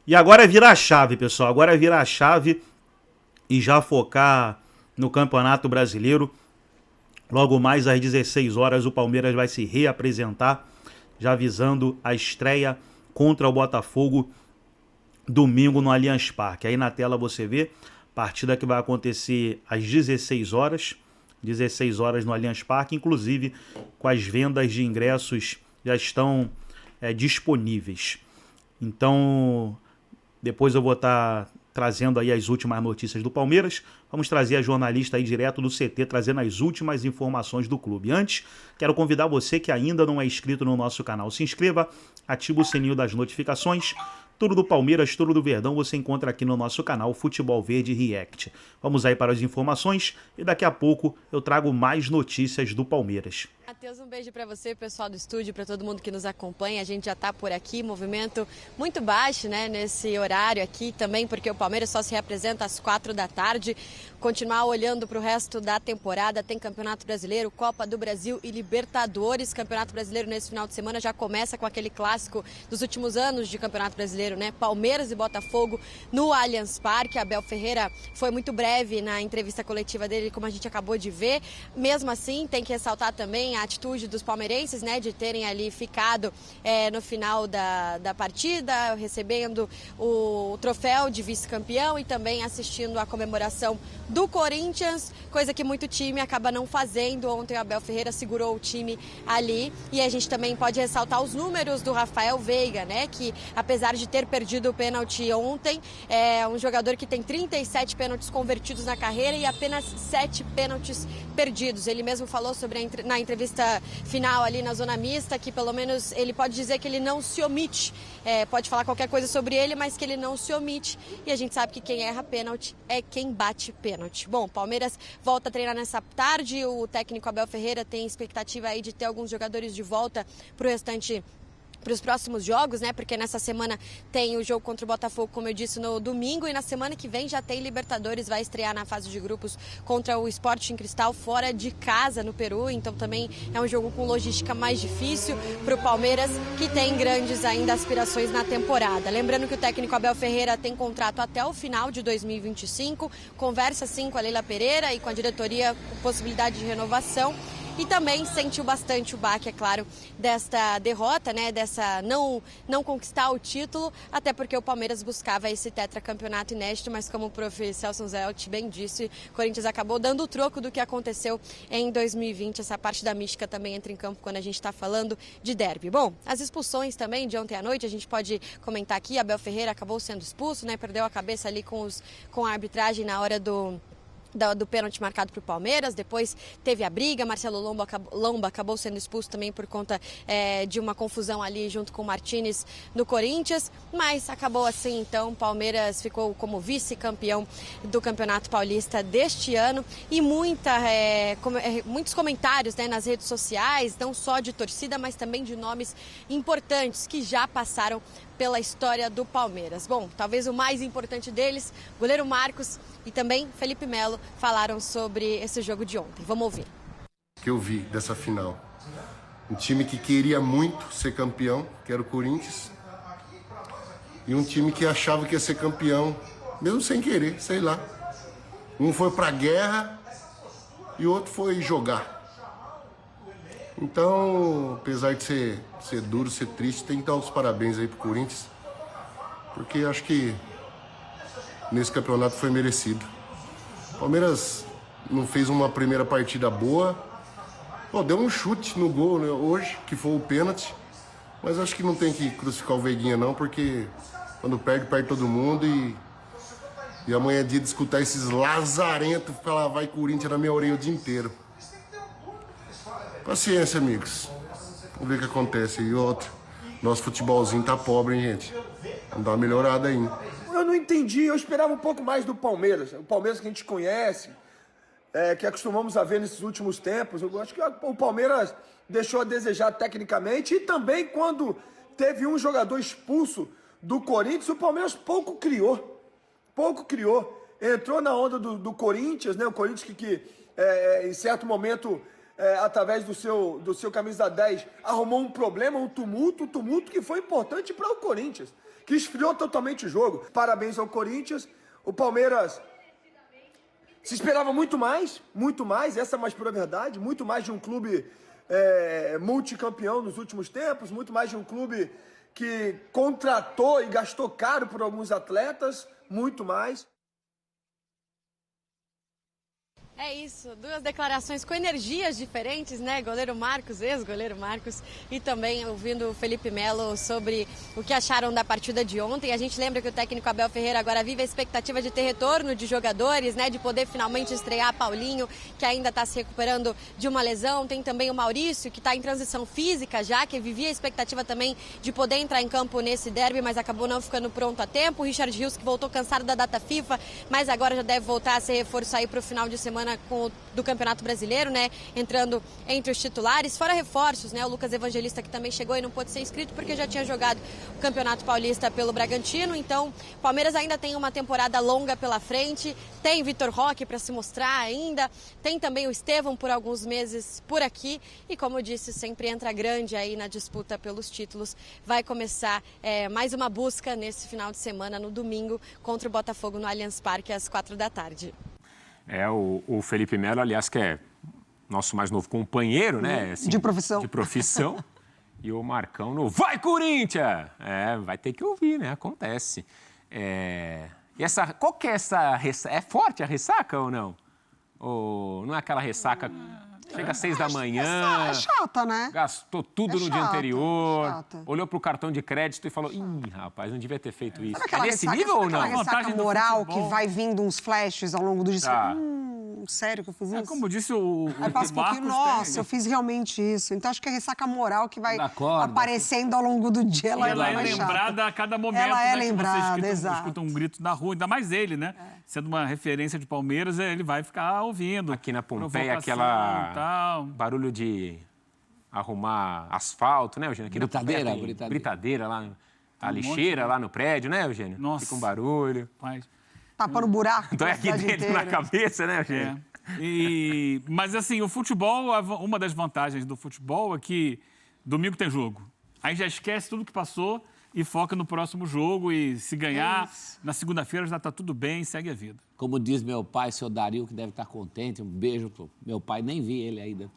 E agora é virar a chave, pessoal. Agora é virar a chave e já focar no Campeonato Brasileiro. Logo mais às 16 horas o Palmeiras vai se reapresentar, já visando a estreia contra o Botafogo domingo no Allianz Parque. Aí na tela você vê, partida que vai acontecer às 16 horas. 16 horas no Allianz Parque, inclusive com as vendas de ingressos já estão disponíveis. Então, depois eu vou estar trazendo aí as últimas notícias do Palmeiras. Vamos trazer a jornalista aí direto do CT, trazendo as últimas informações do clube. Antes, quero convidar você que ainda não é inscrito no nosso canal. Se inscreva, ativa o sininho das notificações. Tudo do Palmeiras, tudo do Verdão você encontra aqui no nosso canal Futebol Verde React. Vamos aí para as informações e daqui a pouco eu trago mais notícias do Palmeiras. Matheus, um beijo para você, pessoal do estúdio, para todo mundo que nos acompanha. A gente já está por aqui, movimento muito baixo, né, nesse horário aqui também, porque o Palmeiras só se representa às 4 da tarde. Continuar olhando para o resto da temporada, tem Campeonato Brasileiro, Copa do Brasil e Libertadores. Campeonato Brasileiro nesse final de semana já começa com aquele clássico dos últimos anos de Campeonato Brasileiro, né? Palmeiras e Botafogo no Allianz Parque. Abel Ferreira foi muito breve na entrevista coletiva dele, como a gente acabou de ver. Mesmo assim, tem que ressaltar também a atitude dos palmeirenses, né, de terem ali ficado no final da partida, recebendo o troféu de vice-campeão e também assistindo a comemoração do Corinthians, coisa que muito time acaba não fazendo. Ontem o Abel Ferreira segurou o time ali e a gente também pode ressaltar os números do Rafael Veiga, né, que apesar de ter perdido o pênalti ontem, é um jogador que tem 37 pênaltis convertidos na carreira e apenas 7 pênaltis perdidos. Ele mesmo falou sobre na entrevista final ali na zona mista que pelo menos ele pode dizer que ele não se omite, pode falar qualquer coisa sobre ele, mas que ele não se omite, e a gente sabe que quem erra pênalti é quem bate pênalti. Bom, Palmeiras volta a treinar nessa tarde, o técnico Abel Ferreira tem expectativa aí de ter alguns jogadores de volta para os próximos jogos, né? Porque nessa semana tem o jogo contra o Botafogo, como eu disse, no domingo, e na semana que vem já tem Libertadores, vai estrear na fase de grupos contra o Sporting Cristal fora de casa no Peru, então também é um jogo com logística mais difícil para o Palmeiras, que tem grandes ainda aspirações na temporada. Lembrando que o técnico Abel Ferreira tem contrato até o final de 2025, conversa sim com a Leila Pereira e com a diretoria com possibilidade de renovação. E também sentiu bastante o baque, é claro, desta derrota, né, dessa não conquistar o título, até porque o Palmeiras buscava esse tetracampeonato inédito, mas como o prof. Celso Zelt bem disse, o Corinthians acabou dando o troco do que aconteceu em 2020. Essa parte da mística também entra em campo quando a gente está falando de derby. Bom, as expulsões também de ontem à noite, a gente pode comentar aqui, Abel Ferreira acabou sendo expulso, né, perdeu a cabeça ali com a arbitragem na hora do pênalti marcado para o Palmeiras. Depois teve a briga, Marcelo Lomba acabou sendo expulso também por conta de uma confusão ali junto com o Martínez no Corinthians, mas acabou assim, então o Palmeiras ficou como vice-campeão do Campeonato Paulista deste ano, e muitos comentários, né, nas redes sociais, não só de torcida, mas também de nomes importantes que já passaram pela história do Palmeiras. Bom, talvez o mais importante deles, goleiro Marcos e também Felipe Melo, falaram sobre esse jogo de ontem. Vamos ouvir. Que eu vi dessa final. Um time que queria muito ser campeão, que era o Corinthians, e um time que achava que ia ser campeão, mesmo sem querer, sei lá. Um foi pra guerra e o outro foi jogar. Então, apesar de ser duro, ser triste, tem que dar os parabéns aí pro Corinthians, porque acho que nesse campeonato foi merecido. O Palmeiras não fez uma primeira partida boa. Pô, deu um chute no gol, né, hoje, que foi o pênalti, mas acho que não tem que crucificar o Veiguinha não, porque quando perde todo mundo, e amanhã é dia de escutar esses lazarentos falar vai Corinthians na minha orelha o dia inteiro. Paciência, amigos. Vamos ver o que acontece. E outro, nosso futebolzinho tá pobre, hein, gente? Vamos dar uma melhorada aí. Eu não entendi, eu esperava um pouco mais do Palmeiras. O Palmeiras que a gente conhece, que acostumamos a ver nesses últimos tempos. Eu acho que o Palmeiras deixou a desejar tecnicamente, e também quando teve um jogador expulso do Corinthians, o Palmeiras pouco criou. Entrou na onda do Corinthians, né? O Corinthians que em certo momento, através do seu camisa 10, arrumou um problema, um tumulto que foi importante para o Corinthians, que esfriou totalmente o jogo. Parabéns ao Corinthians. O Palmeiras se esperava muito mais, essa é a mais pura verdade, muito mais de um clube multicampeão nos últimos tempos, muito mais de um clube que contratou e gastou caro por alguns atletas, muito mais. É isso, duas declarações com energias diferentes, né? Goleiro Marcos, ex-goleiro Marcos, e também ouvindo o Felipe Melo sobre o que acharam da partida de ontem. A gente lembra que o técnico Abel Ferreira agora vive a expectativa de ter retorno de jogadores, né? De poder finalmente estrear Paulinho, que ainda está se recuperando de uma lesão. Tem também o Maurício, que está em transição física já, que vivia a expectativa também de poder entrar em campo nesse derby, mas acabou não ficando pronto a tempo. O Richard Rios, que voltou cansado da data FIFA, mas agora já deve voltar a ser reforço aí para o final de semana do Campeonato Brasileiro, né? Entrando entre os titulares, fora reforços, né? O Lucas Evangelista, que também chegou e não pôde ser inscrito porque já tinha jogado o Campeonato Paulista pelo Bragantino. Então, o Palmeiras ainda tem uma temporada longa pela frente, tem Vitor Roque para se mostrar ainda, tem também o Estevão por alguns meses por aqui e, como eu disse, sempre entra grande aí na disputa pelos títulos. Vai começar mais uma busca nesse final de semana, no domingo, contra o Botafogo no Allianz Parque às 4h. O Felipe Melo, aliás, que é nosso mais novo companheiro, né? Assim, de profissão. De profissão. E o Marcão no Vai, Corinthians! Vai ter que ouvir, né? Acontece. Qual que é essa ressaca? É forte a ressaca ou não? Ou não é aquela ressaca... Chega às 6 da manhã... É chata, né? Gastou tudo no dia anterior, olhou pro cartão de crédito e falou, rapaz, não devia ter feito isso. É nesse nível ou não? Aquela ressaca moral que vai vindo uns flashes ao longo do dia. Sério que eu fiz isso? Como disse o Aí passa um pouquinho, nossa, eu fiz realmente isso. Então acho que a ressaca moral que vai aparecendo ao longo do dia, ela é mais chata. Lembrada a cada momento, ela é né, lembrada, que você exato. escuta um grito na rua, ainda mais ele, né? Sendo uma referência de Palmeiras, ele vai ficar ouvindo. Aqui na Pompeia, aquela barulho de arrumar asfalto, né, Eugênio? Aqui britadeira lá, a lixeira lá no prédio, né, Eugênio? Nossa. Fica um barulho. Tapando buraco. Então é aqui dentro na cabeça, né, Eugênio? Mas assim, o futebol, uma das vantagens do futebol é que domingo tem jogo. Aí já esquece tudo que passou e foca no próximo jogo e se ganhar, na segunda-feira já está tudo bem, segue a vida. Como diz meu pai, seu Dario, que deve estar contente, um beijo pro meu pai, nem vi ele ainda,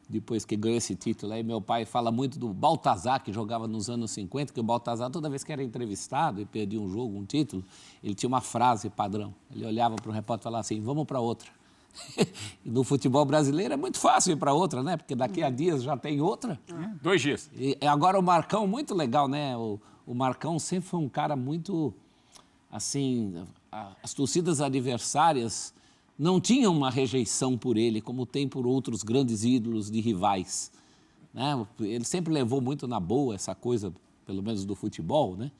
depois que ganhou esse título aí. Meu pai fala muito do Baltazar, que jogava nos anos 50, que o Baltazar, toda vez que era entrevistado e perdia um jogo, um título, ele tinha uma frase padrão. Ele olhava para o repórter e falava assim, vamos para outra. E no futebol brasileiro é muito fácil ir para outra, né? Porque daqui a dias já tem outra. 2 dias. E agora o Marcão, muito legal, né? O Marcão sempre foi um cara muito, assim, as torcidas adversárias não tinham uma rejeição por ele, como tem por outros grandes ídolos de rivais, né? Ele sempre levou muito na boa essa coisa, pelo menos do futebol, né?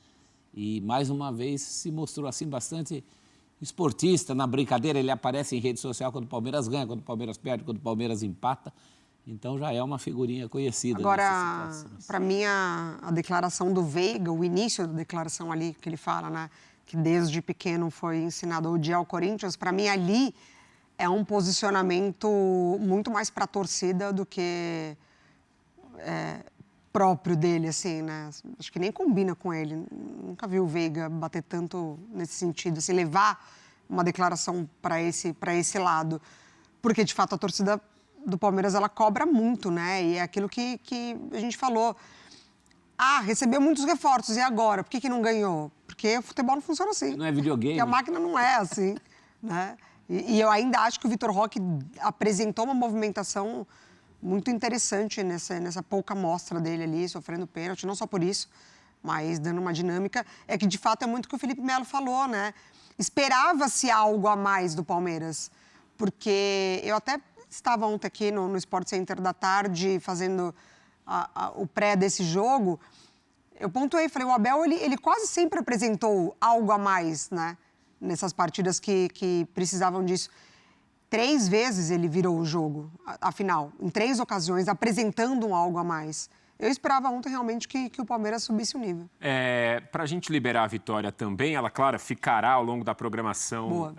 E, mais uma vez, se mostrou, assim, bastante esportista. Na brincadeira, ele aparece em rede social quando o Palmeiras ganha, quando o Palmeiras perde, quando o Palmeiras empata. Então, já é uma figurinha conhecida. Agora, para mim, a declaração do Veiga, o início da declaração ali, que ele fala, né? Que desde pequeno foi ensinado a odiar o Corinthians, para mim, ali é um posicionamento muito mais para a torcida do que próprio dele, assim, né? Acho que nem combina com ele. Nunca vi o Veiga bater tanto nesse sentido, assim, levar uma declaração para esse lado. Porque, de fato, a torcida do Palmeiras, ela cobra muito, né? E é aquilo que a gente falou. Recebeu muitos reforços, e agora? Por que não ganhou? Porque o futebol não funciona assim. Não é videogame. Porque a máquina não é assim, né? E eu ainda acho que o Vitor Roque apresentou uma movimentação muito interessante nessa pouca amostra dele ali, sofrendo pênalti, não só por isso, mas dando uma dinâmica. É que, de fato, é muito o que o Felipe Melo falou, né? Esperava-se algo a mais do Palmeiras, porque eu até estava ontem aqui no Sport Center da tarde, fazendo o pré desse jogo. Eu pontuei, falei, o Abel, ele quase sempre apresentou algo a mais, né? Nessas partidas que precisavam disso. 3 vezes ele virou o jogo, afinal, em 3 ocasiões, apresentando um algo a mais. Eu esperava ontem realmente que o Palmeiras subisse o nível. Para a gente liberar a Vitória também, ela, claro, ficará ao longo da programação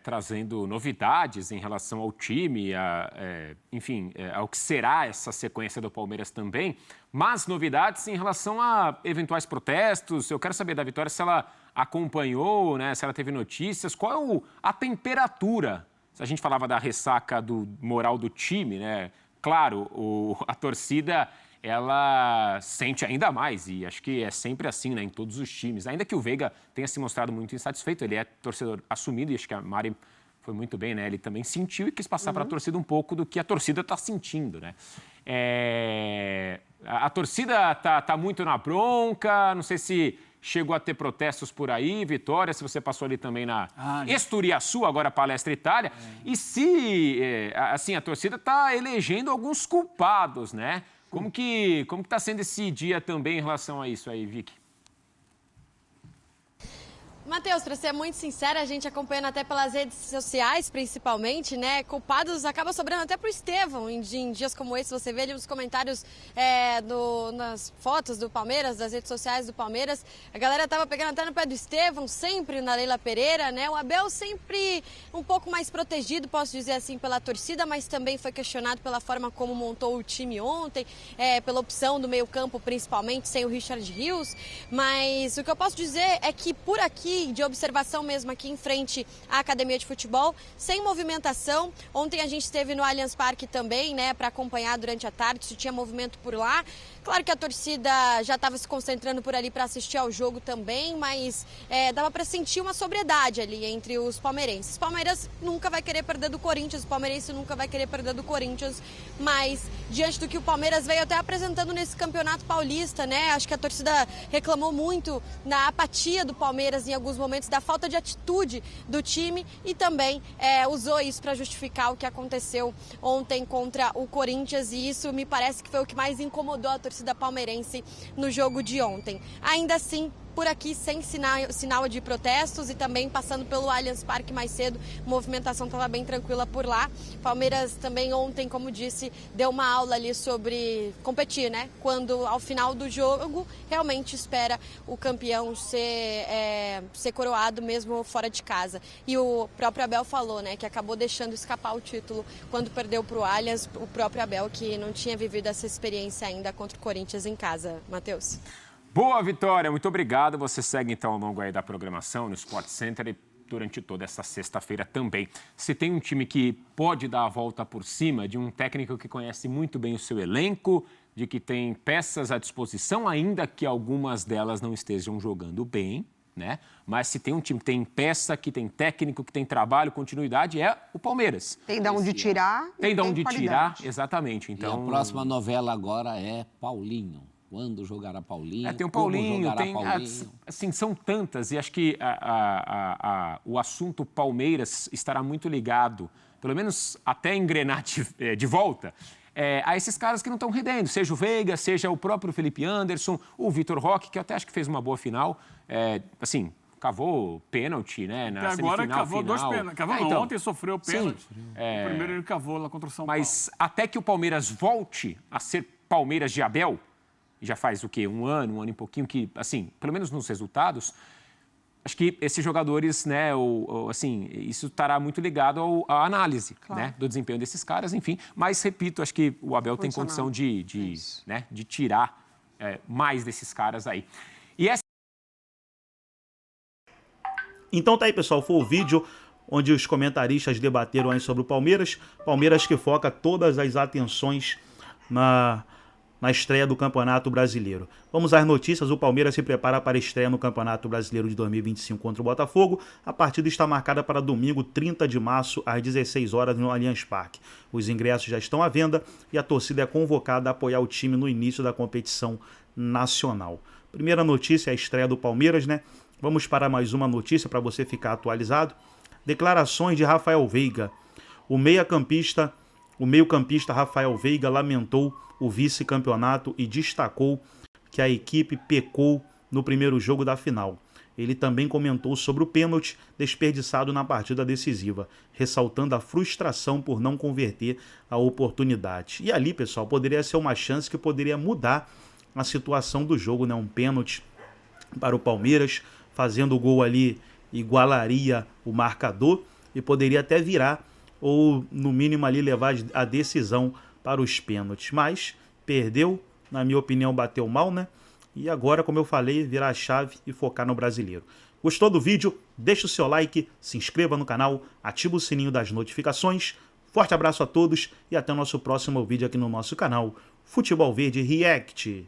trazendo novidades em relação ao time, enfim, ao que será essa sequência do Palmeiras também, mas novidades em relação a eventuais protestos. Eu quero saber da Vitória se ela acompanhou, né, se ela teve notícias, qual é a temperatura. Se a gente falava da ressaca do moral do time, né? Claro, a torcida ela sente ainda mais, e acho que é sempre assim, né, em todos os times. Ainda que o Veiga tenha se mostrado muito insatisfeito, ele é torcedor assumido, e acho que a Mari foi muito bem, né? Ele também sentiu e quis passar para a torcida um pouco do que a torcida está sentindo, né? A torcida tá muito na bronca, não sei se chegou a ter protestos por aí, Vitória, se você passou ali também na Esturiaçu, agora Palestra Itália, e se, assim, a torcida está elegendo alguns culpados, né? Como que está sendo esse dia também em relação a isso aí, Vicky? Matheus, para ser muito sincera, a gente acompanhando até pelas redes sociais, principalmente, né? Culpados acaba sobrando até pro Estevão. Em dias como esse, você vê ali nos comentários nas fotos do Palmeiras, das redes sociais do Palmeiras. A galera tava pegando até no pé do Estevão, sempre na Leila Pereira, né? O Abel sempre um pouco mais protegido, posso dizer assim, pela torcida, mas também foi questionado pela forma como montou o time ontem, pela opção do meio-campo, principalmente, sem o Richard Rios. Mas o que eu posso dizer é que por aqui, de observação mesmo aqui em frente à Academia de Futebol, sem movimentação. Ontem a gente esteve no Allianz Parque também, né, para acompanhar durante a tarde se tinha movimento por lá. Claro que a torcida já estava se concentrando por ali para assistir ao jogo também, mas dava para sentir uma sobriedade ali entre os palmeirenses. O Palmeiras nunca vai querer perder do Corinthians, o palmeirense nunca vai querer perder do Corinthians, mas diante do que o Palmeiras veio até apresentando nesse Campeonato Paulista, né, acho que a torcida reclamou muito na apatia do Palmeiras em alguns momentos, da falta de atitude do time e também usou isso para justificar o que aconteceu ontem contra o Corinthians, e isso me parece que foi o que mais incomodou a torcida palmeirense no jogo de ontem. Ainda assim, por aqui sem sinal de protestos e também passando pelo Allianz Parque mais cedo, a movimentação estava bem tranquila por lá. Palmeiras também ontem, como disse, deu uma aula ali sobre competir, né? Quando ao final do jogo realmente espera o campeão ser coroado mesmo fora de casa. E o próprio Abel falou, né, que acabou deixando escapar o título quando perdeu para o Allianz, o próprio Abel que não tinha vivido essa experiência ainda contra o Corinthians em casa. Matheus. Boa, Vitória, muito obrigado. Você segue então ao longo aí da programação no Sport Center e durante toda essa sexta-feira também. Se tem um time que pode dar a volta por cima, de um técnico que conhece muito bem o seu elenco, de que tem peças à disposição, ainda que algumas delas não estejam jogando bem, né? Mas se tem um time que tem peça, que tem técnico, que tem trabalho, continuidade, é o Palmeiras. Tem de onde tirar. Tem de onde tirar, exatamente. Então, e a próxima novela agora é Paulinho. Quando jogará Paulinho? Tem o Paulinho, assim, são tantas, e acho que o assunto Palmeiras estará muito ligado, pelo menos até engrenar de volta, a esses caras que não estão rendendo, seja o Veiga, seja o próprio Felipe Anderson, o Vitor Roque, que eu até acho que fez uma boa final, assim, cavou pênalti, né, na semifinal. Agora cavou final. 2 pênaltis. Cavou não, ontem sofreu pênalti. O primeiro ele cavou lá contra o São Paulo. Mas até que o Palmeiras volte a ser Palmeiras de Abel, já faz o quê? Um ano e pouquinho, que, assim, pelo menos nos resultados, acho que esses jogadores, né, assim, isso estará muito ligado à análise, claro, né, do desempenho desses caras, enfim. Mas, repito, acho que o Abel tem condição de tirar mais desses caras aí. E essa... Então tá aí, pessoal, foi o vídeo onde os comentaristas debateram aí sobre o Palmeiras. Palmeiras que foca todas as atenções na estreia do Campeonato Brasileiro. Vamos às notícias. O Palmeiras se prepara para a estreia no Campeonato Brasileiro de 2025 contra o Botafogo. A partida está marcada para domingo, 30 de março, às 16 horas, no Allianz Parque. Os ingressos já estão à venda e a torcida é convocada a apoiar o time no início da competição nacional. Primeira notícia é a estreia do Palmeiras, né? Vamos para mais uma notícia para você ficar atualizado. Declarações de Rafael Veiga. O meio-campista Rafael Veiga lamentou o vice-campeonato e destacou que a equipe pecou no primeiro jogo da final. Ele também comentou sobre o pênalti desperdiçado na partida decisiva, ressaltando a frustração por não converter a oportunidade. E ali, pessoal, poderia ser uma chance que poderia mudar a situação do jogo, né? Um pênalti para o Palmeiras, fazendo o gol ali igualaria o marcador e poderia até virar ou no mínimo ali levar a decisão para os pênaltis. Mas perdeu, na minha opinião bateu mal, né? E agora, como eu falei, virar a chave e focar no brasileiro. Gostou do vídeo? Deixa o seu like, se inscreva no canal, ativa o sininho das notificações. Forte abraço a todos e até o nosso próximo vídeo aqui no nosso canal Futebol Verde React.